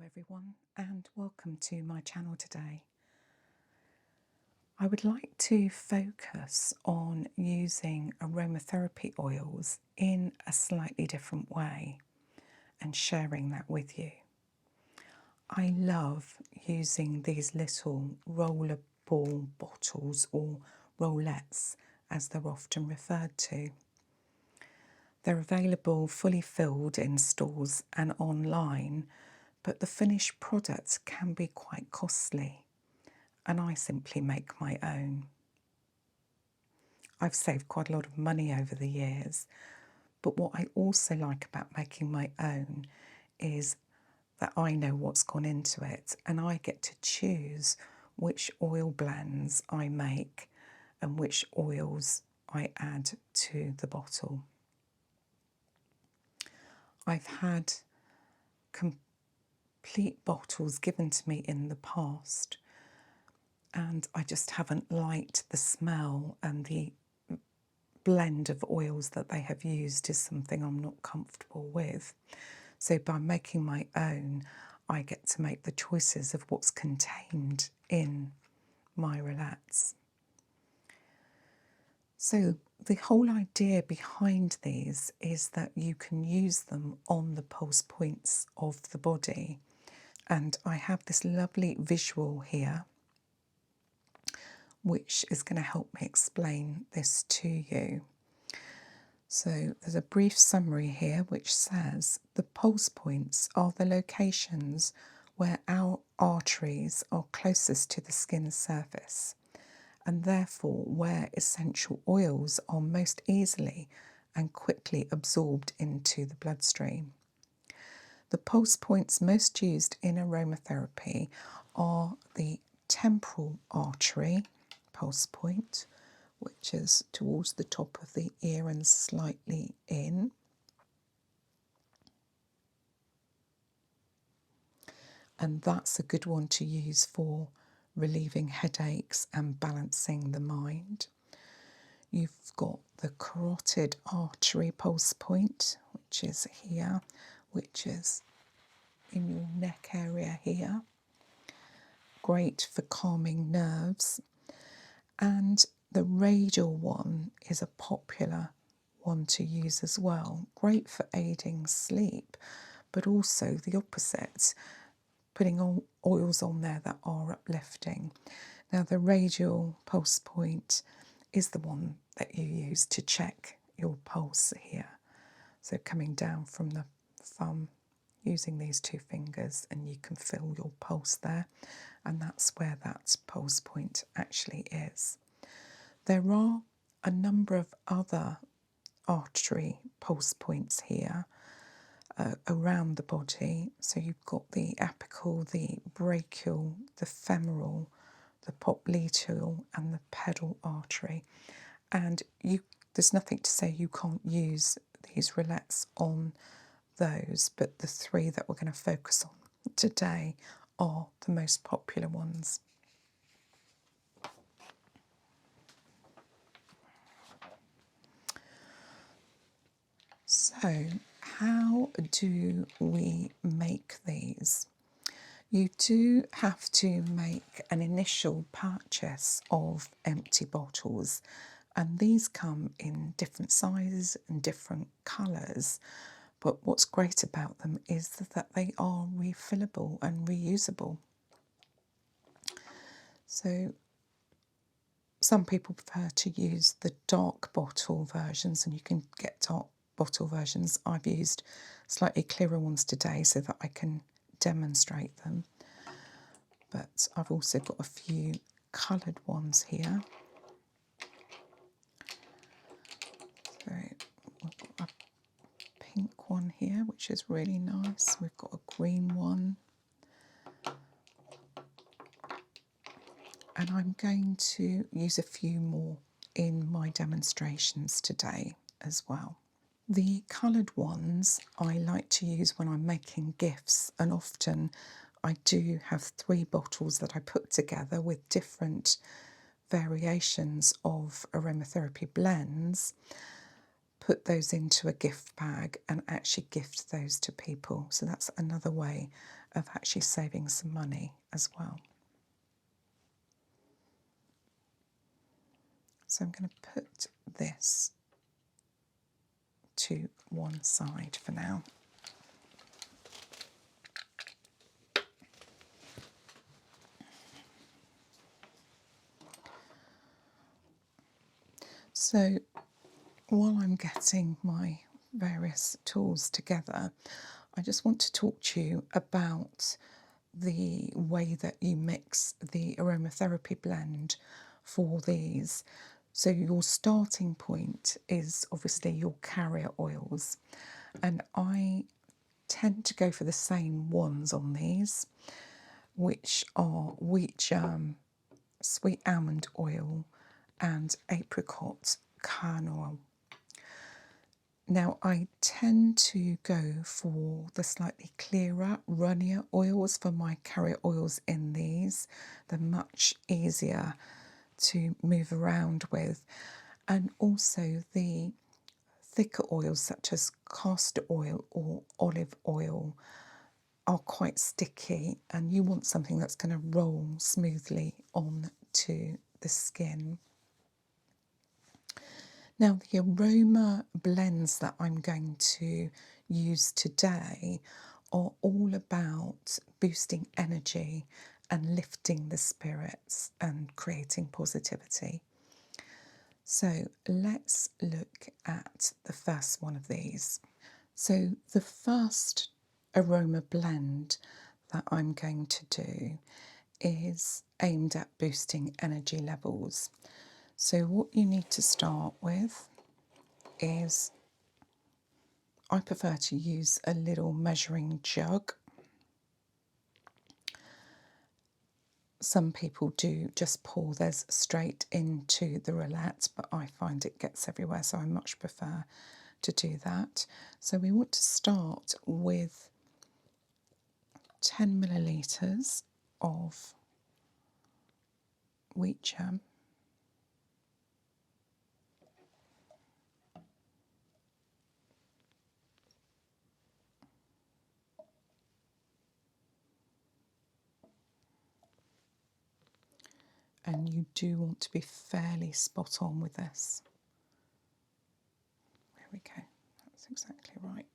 everyone, and welcome to my channel today. I would like to focus on using aromatherapy oils in a slightly different way and sharing that with you. I love using these little roller ball bottles, or rollettes as they're often referred to. They're available fully filled in stores and online, but the finished products can be quite costly, and I simply make my own. I've saved quite a lot of money over the years, but what I also like about making my own is that I know what's gone into it, and I get to choose which oil blends I make and which oils I add to the bottle. I've had complete bottles given to me in the past, and I just haven't liked the smell, and the blend of oils that they have used is something I'm not comfortable with. So by making my own, I get to make the choices of what's contained in my relax. So the whole idea behind these is that you can use them on the pulse points of the body. And I have this lovely visual here, which is going to help me explain this to you. So there's a brief summary here which says the pulse points are the locations where our arteries are closest to the skin surface, and therefore where essential oils are most easily and quickly absorbed into the bloodstream. The pulse points most used in aromatherapy are the temporal artery pulse point, which is towards the top of the ear and slightly in. And that's a good one to use for relieving headaches and balancing the mind. You've got the carotid artery pulse point, which is here, which is in your neck area here. Great for calming nerves. And the radial one is a popular one to use as well. Great for aiding sleep, but also the opposite, putting oils on there that are uplifting. Now the radial pulse point is the one that you use to check your pulse here. So coming down from the thumb, using these two fingers, and you can feel your pulse there, and that's where that pulse point actually is. There are a number of other artery pulse points here around the body. So you've got the apical, the brachial, the femoral, the popliteal and the pedal artery. And there's nothing to say you can't use these relax on those, but the three that we're going to focus on today are the most popular ones. So how do we make these? You do have to make an initial purchase of empty bottles, and these come in different sizes and different colours. But what's great about them is that they are refillable and reusable. So some people prefer to use the dark bottle versions, and you can get dark bottle versions. I've used slightly clearer ones today so that I can demonstrate them. But I've also got a few coloured ones here. So we've got a pink one here, which is really nice. We've got a green one. And I'm going to use a few more in my demonstrations today as well. The coloured ones I like to use when I'm making gifts, and often I do have 3 bottles that I put together with different variations of aromatherapy blends, put those into a gift bag and actually gift those to people. So that's another way of actually saving some money as well. So I'm going to put this to one side for now. So while I'm getting my various tools together, I just want to talk to you about the way that you mix the aromatherapy blend for these. So your starting point is obviously your carrier oils, and I tend to go for the same ones on these, which are wheat germ, sweet almond oil and apricot kernel. Now I tend to go for the slightly clearer, runnier oils for my carrier oils in these. They're much easier to move around with. And also the thicker oils such as castor oil or olive oil are quite sticky, and you want something that's going to roll smoothly onto the skin. Now, the aroma blends that I'm going to use today are all about boosting energy and lifting the spirits and creating positivity. So let's look at the first one of these. So the first aroma blend that I'm going to do is aimed at boosting energy levels. So what you need to start with is, I prefer to use a little measuring jug. Some people do just pour theirs straight into the roulette, but I find it gets everywhere, so I much prefer to do that. So we want to start with 10 millilitres of wheat germ. And you do want to be fairly spot on with this. There we go, that's exactly right.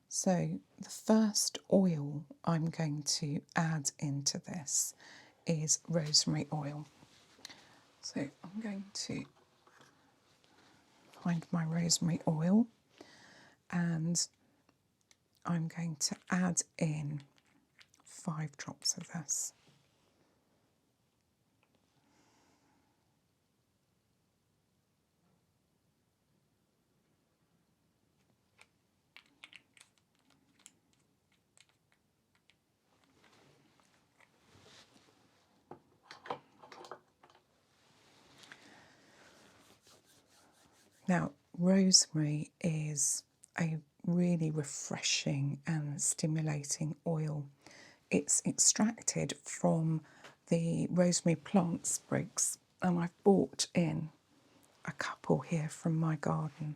So the first oil I'm going to add into this is rosemary oil. So I'm going to find my rosemary oil, and I'm going to add in 5 drops of this. Now, rosemary is a really refreshing and stimulating oil. It's extracted from the rosemary plant sprigs, and I've bought in a couple here from my garden.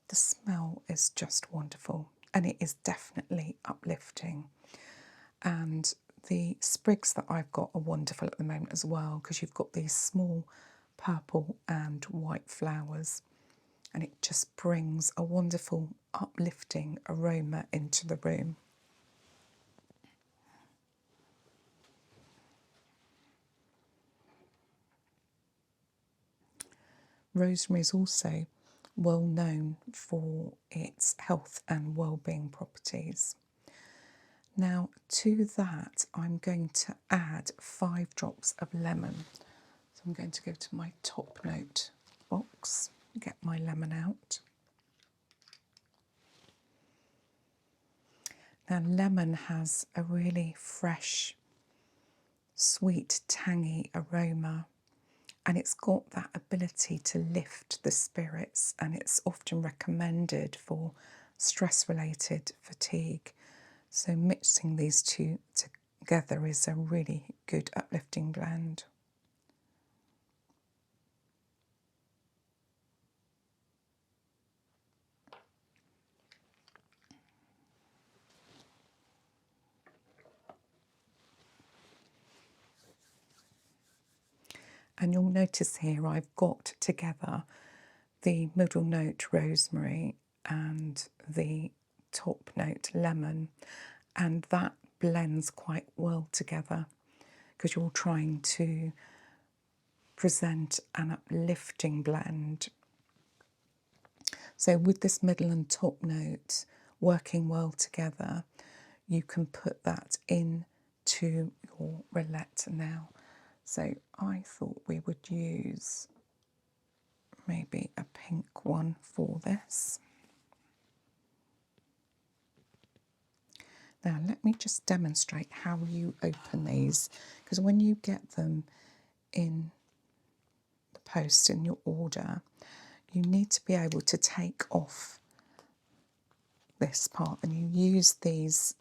The smell is just wonderful, and it is definitely uplifting. And the sprigs that I've got are wonderful at the moment as well, because you've got these small purple and white flowers, and it just brings a wonderful uplifting aroma into the room. Rosemary is also well known for its health and well-being properties. Now to that I'm going to add 5 drops of lemon. So I'm going to go to my top note box, get my lemon out. Now lemon has a really fresh, sweet, tangy aroma, and it's got that ability to lift the spirits, and it's often recommended for stress-related fatigue. So mixing these two together is a really good uplifting blend. And you'll notice here I've got together the middle note rosemary and the top note lemon, and that blends quite well together because you're trying to present an uplifting blend. So with this middle and top note working well together, you can put that into your roulette now. So I thought we would use maybe a pink one for this. Now let me just demonstrate how you open these, because when you get them in the post in your order, you need to be able to take off this part, and you use these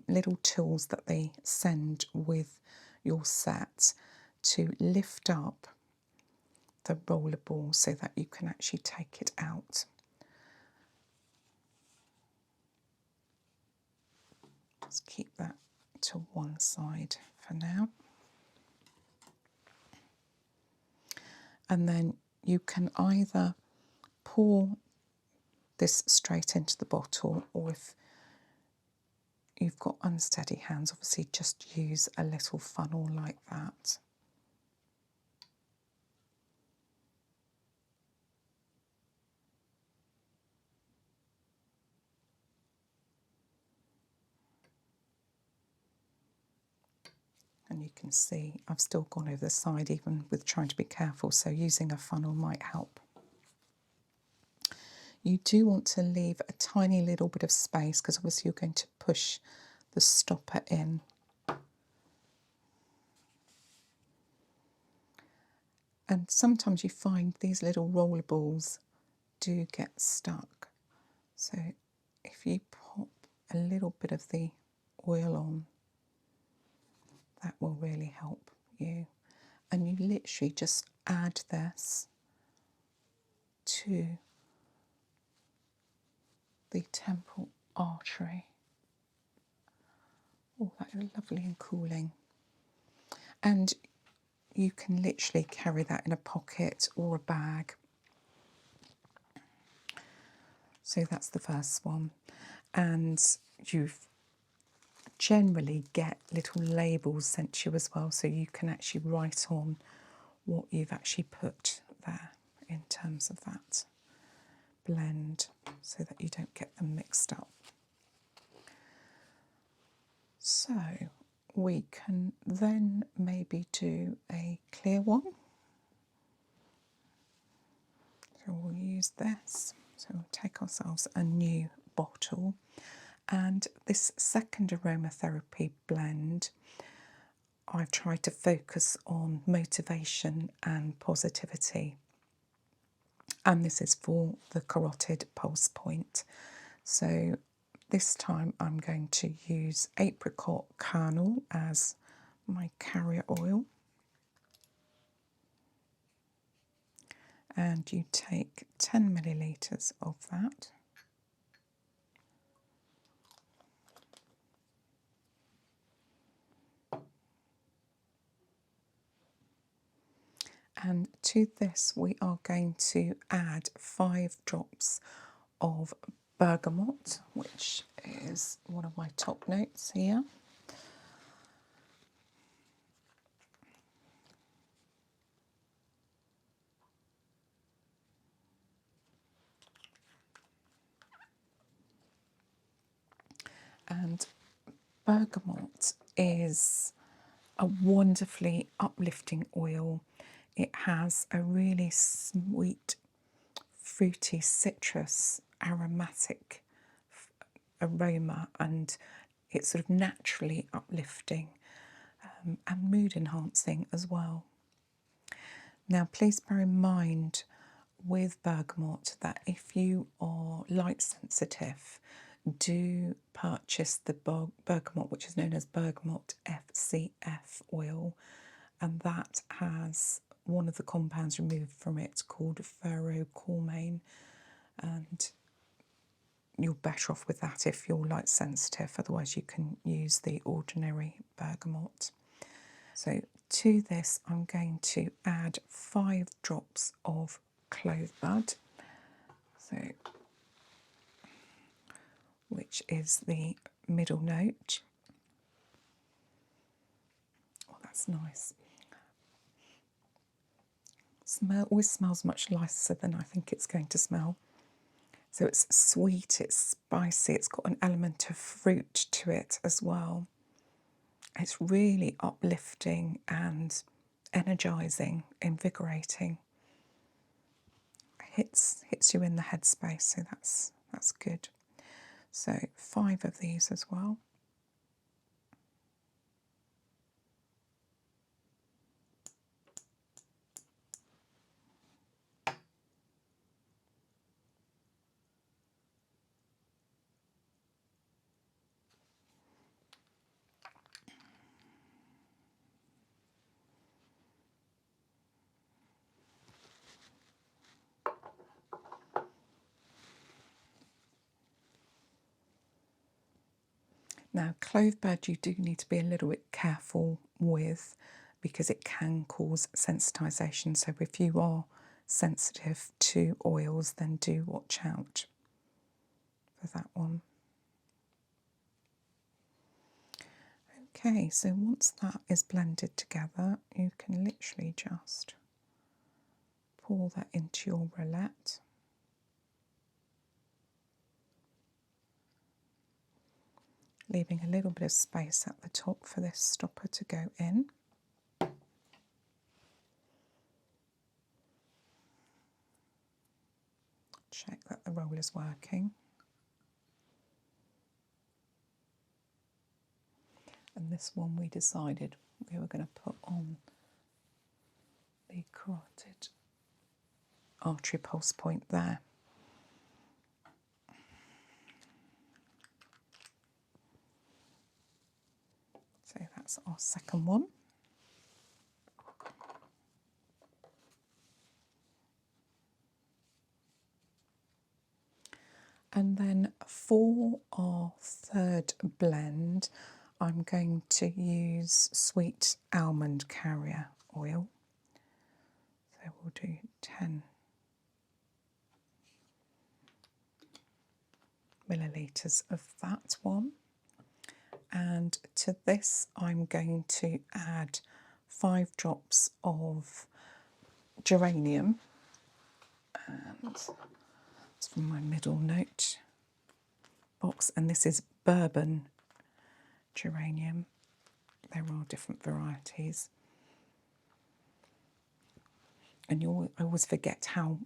little tools that they send with your set to lift up the roller ball so that you can actually take it out. Let's keep that to one side for now. And then you can either pour this straight into the bottle, or if you've got unsteady hands, obviously just use a little funnel like that. And you can see I've still gone over the side even with trying to be careful, so using a funnel might help. You do want to leave a tiny little bit of space because obviously you're going to push the stopper in. And sometimes you find these little roller balls do get stuck. So if you pop a little bit of the oil on, that will really help you. And you literally just add this to the temple artery. Oh, that is lovely and cooling. And you can literally carry that in a pocket or a bag. So that's the first one. And you generally get little labels sent to you as well, so you can actually write on what you've actually put there in terms of that blend, so that you don't get them mixed up. So we can then maybe do a clear one. So we'll use this. So we'll take ourselves a new bottle, and this second aromatherapy blend, I've tried to focus on motivation and positivity. And this is for the carotid pulse point. So this time I'm going to use apricot kernel as my carrier oil. And you take 10 millilitres of that. And to this we are going to add 5 drops of bergamot, which is one of my top notes here. And bergamot is a wonderfully uplifting oil. It has a really sweet, fruity, citrus, aromatic aroma, and it's sort of naturally uplifting and mood enhancing as well. Now please bear in mind with bergamot that if you are light sensitive, do purchase the bergamot, which is known as bergamot FCF oil, and that has one of the compounds removed from it called ferrocormane, and you're better off with that if you're light sensitive, otherwise you can use the ordinary bergamot. So To this, I'm going to add 5 drops of clove bud, so which is the middle note. Oh, that's nice. Always smells much nicer than I think it's going to smell. So it's sweet, it's spicy, it's got an element of fruit to it as well. It's really uplifting and energising, invigorating. Hits you in the headspace, so that's good. So 5 of these as well. Now, clove bud you do need to be a little bit careful with because it can cause sensitisation. So if you are sensitive to oils, then do watch out for that one. Okay, so once that is blended together, you can literally just pour that into your roulette. Leaving a little bit of space at the top for this stopper to go in. Check that the roll is working. And this one we decided we were going to put on the carotid artery pulse point there. So that's our second one. And then for our third blend, I'm going to use sweet almond carrier oil. So we'll do 10 millilitres of that one. And to this, I'm going to add 5 drops of geranium. And it's from my middle note box. And this is bourbon geranium. There are different varieties. And I always forget how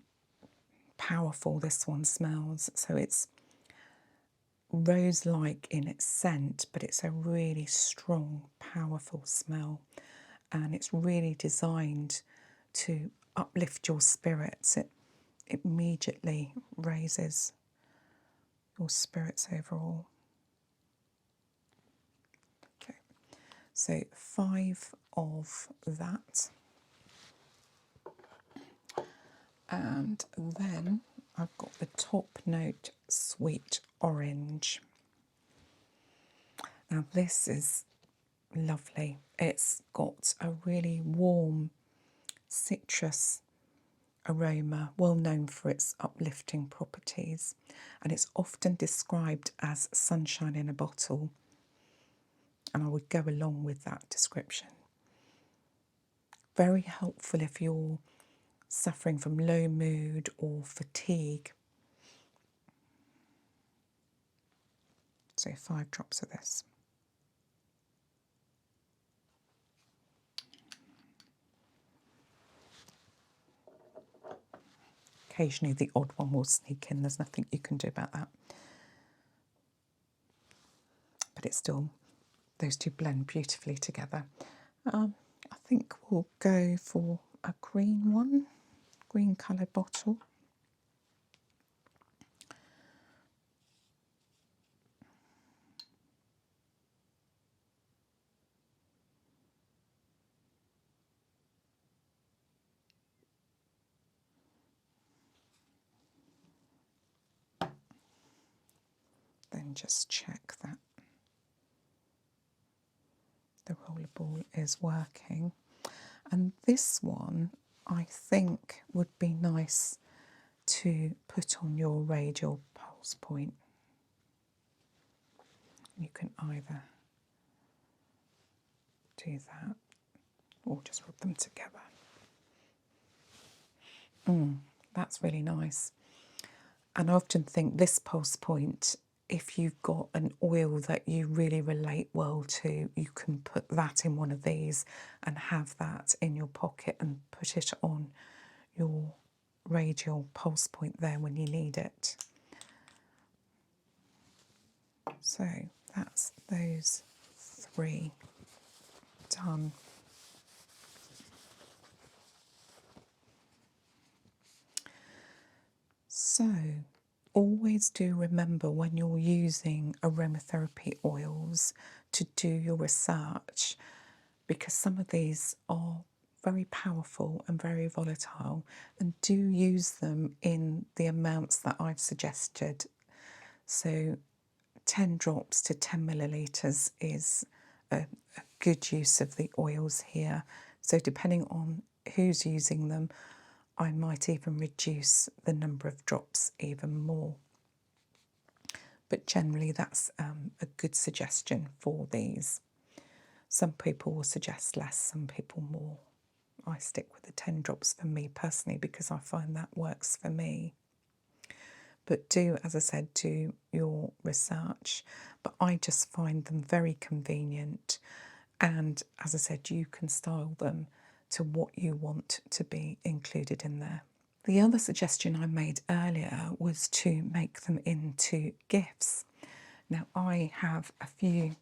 powerful this one smells. So it's rose-like in its scent, but it's a really strong, powerful smell. And it's really designed to uplift your spirits. It immediately raises your spirits overall. Okay, so 5 of that. And then I've got the top note sweet orange. Now this is lovely. It's got a really warm citrus aroma, well known for its uplifting properties, and it's often described as sunshine in a bottle, and I would go along with that description. Very helpful if you're suffering from low mood or fatigue. So 5 drops of this. Occasionally the odd one will sneak in, there's nothing you can do about that. But it's still, those two blend beautifully together. I think we'll go for a green one, green coloured bottle. Then just check that the roller ball is working. And this one I think would be nice to put on your radial pulse point. You can either do that or just rub them together. That's really nice. And I often think this pulse point, if you've got an oil that you really relate well to, you can put that in one of these and have that in your pocket and put it on your radial pulse point there when you need it. So that's those three done. So always do remember when you're using aromatherapy oils to do your research, because some of these are very powerful and very volatile, and do use them in the amounts that I've suggested. So 10 drops to 10 millilitres is a good use of the oils here. So depending on who's using them, I might even reduce the number of drops even more. But generally that's a good suggestion for these. Some people will suggest less, some people more. I stick with the 10 drops for me personally because I find that works for me. But do, as I said, do your research. But I just find them very convenient. And as I said, you can style them to what you want to be included in there. The other suggestion I made earlier was to make them into gifts. Now I have a few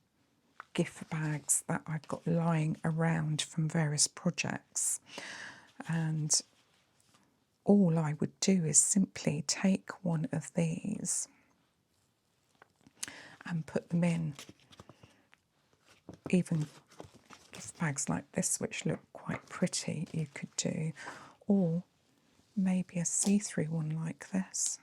gift bags that I've got lying around from various projects, and all I would do is simply take one of these and put them in. Even gift bags like this, which look quite pretty, you could do, or maybe a see-through one like this.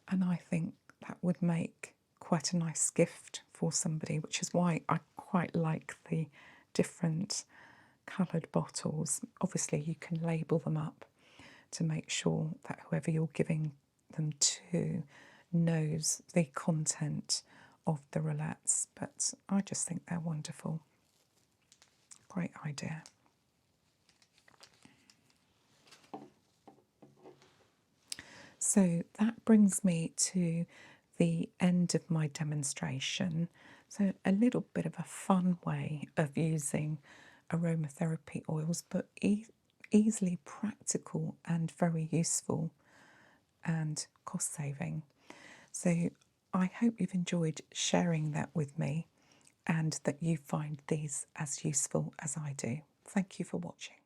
And I think that would make quite a nice gift for somebody, which is why I quite like the different coloured bottles. Obviously you can label them up to make sure that whoever you're giving them to knows the content of the roulettes, but I just think they're wonderful. Great idea. So that brings me to the end of my demonstration. So a little bit of a fun way of using aromatherapy oils, but easily practical and very useful and cost saving. So I hope you've enjoyed sharing that with me and that you find these as useful as I do. Thank you for watching.